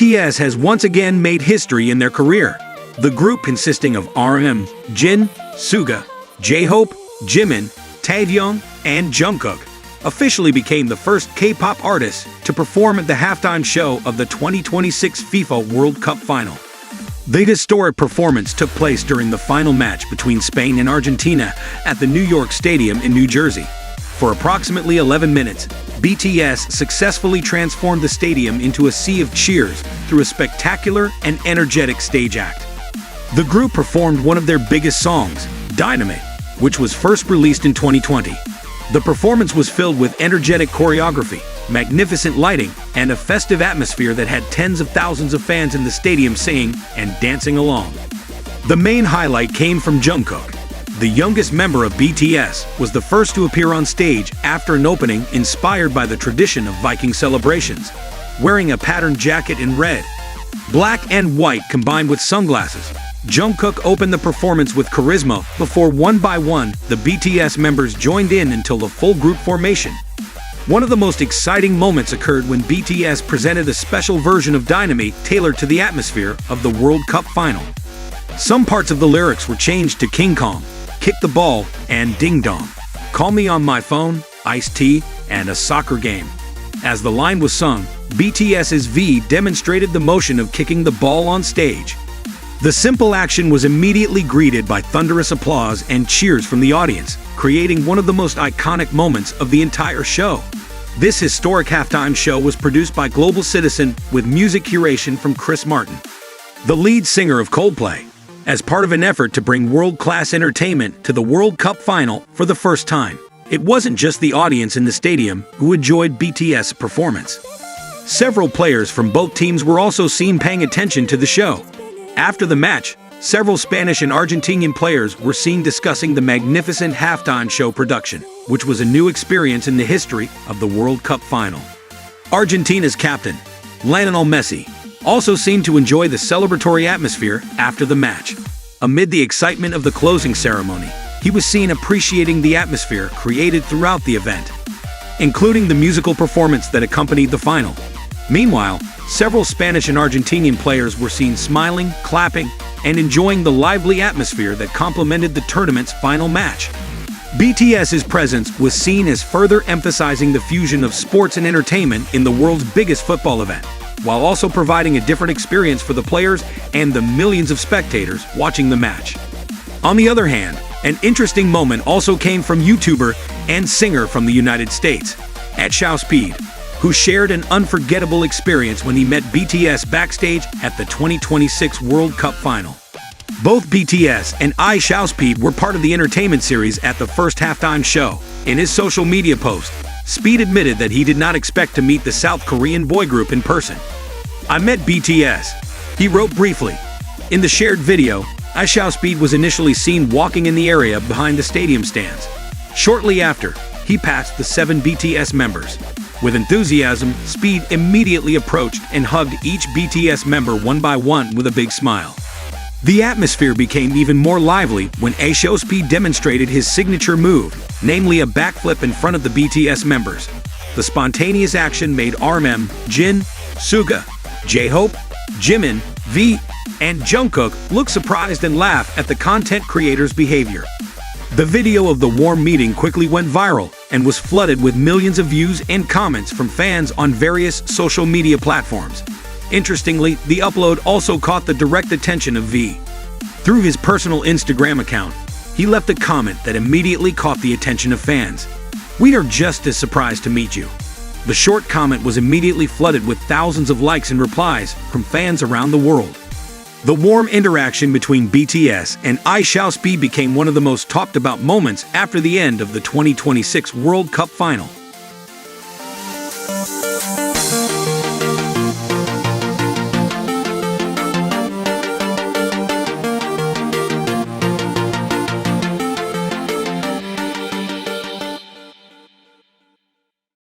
BTS has once again made history in their career. The group, consisting of RM, Jin, Suga, J-Hope, Jimin, Taehyung, and Jungkook, officially became the first K-pop artists to perform at the halftime show of the 2026 FIFA World Cup final. The historic performance took place during the final match between Spain and Argentina at the New York Stadium in New Jersey. For approximately 11 minutes, BTS successfully transformed the stadium into a sea of cheers through a spectacular and energetic stage act. The group performed one of their biggest songs, Dynamite, which was first released in 2020. The performance was filled with energetic choreography, magnificent lighting, and a festive atmosphere that had tens of thousands of fans in the stadium singing and dancing along. The main highlight came from Jungkook. The youngest member of BTS was the first to appear on stage after an opening inspired by the tradition of Viking celebrations, wearing a patterned jacket in red, black and white combined with sunglasses. Jungkook opened the performance with charisma before one by one the BTS members joined in until the full group formation. One of the most exciting moments occurred when BTS presented a special version of Dynamite tailored to the atmosphere of the World Cup final. Some parts of the lyrics were changed to King Kong, Kick the Ball, and Ding Dong, Call Me on My Phone, Iced Tea, and a soccer game. As the line was sung, BTS's V demonstrated the motion of kicking the ball on stage. The simple action was immediately greeted by thunderous applause and cheers from the audience, creating one of the most iconic moments of the entire show. This historic halftime show was produced by Global Citizen with music curation from Chris Martin, the lead singer of Coldplay, as part of an effort to bring world-class entertainment to the World Cup final for the first time. It wasn't just the audience in the stadium who enjoyed BTS' performance. Several players from both teams were also seen paying attention to the show. After the match, several Spanish and Argentinian players were seen discussing the magnificent halftime show production, which was a new experience in the history of the World Cup final. Argentina's captain, Lionel Messi, also seemed to enjoy the celebratory atmosphere after the match. Amid the excitement of the closing ceremony, he was seen appreciating the atmosphere created throughout the event, including the musical performance that accompanied the final. Meanwhile, several Spanish and Argentinian players were seen smiling, clapping, and enjoying the lively atmosphere that complemented the tournament's final match. BTS's presence was seen as further emphasizing the fusion of sports and entertainment in the world's biggest football event, while also providing a different experience for the players and the millions of spectators watching the match. On the other hand, an interesting moment also came from YouTuber and singer from the United States, @ShowSpeed, who shared an unforgettable experience when he met BTS backstage at the 2026 World Cup final. Both BTS and @ShowSpeed were part of the entertainment series at the first halftime show. In his social media post, Speed admitted that he did not expect to meet the South Korean boy group in person. "I met BTS," he wrote briefly. In the shared video, @ShowSpeed was initially seen walking in the area behind the stadium stands. Shortly after, he passed the 7 BTS members. With enthusiasm, Speed immediately approached and hugged each BTS member one by one with a big smile. The atmosphere became even more lively when @ShowSpeed demonstrated his signature move, namely a backflip in front of the BTS members. The spontaneous action made RM, Jin, Suga, J-Hope, Jimin, V, and Jungkook look surprised and laugh at the content creator's behavior. The video of the warm meeting quickly went viral and was flooded with millions of views and comments from fans on various social media platforms. Interestingly, the upload also caught the direct attention of V. Through his personal Instagram account, he left a comment that immediately caught the attention of fans. "We are just as surprised to meet you." The short comment was immediately flooded with thousands of likes and replies from fans around the world. The warm interaction between BTS and @ShowSpeed became one of the most talked about moments after the end of the 2026 World Cup final.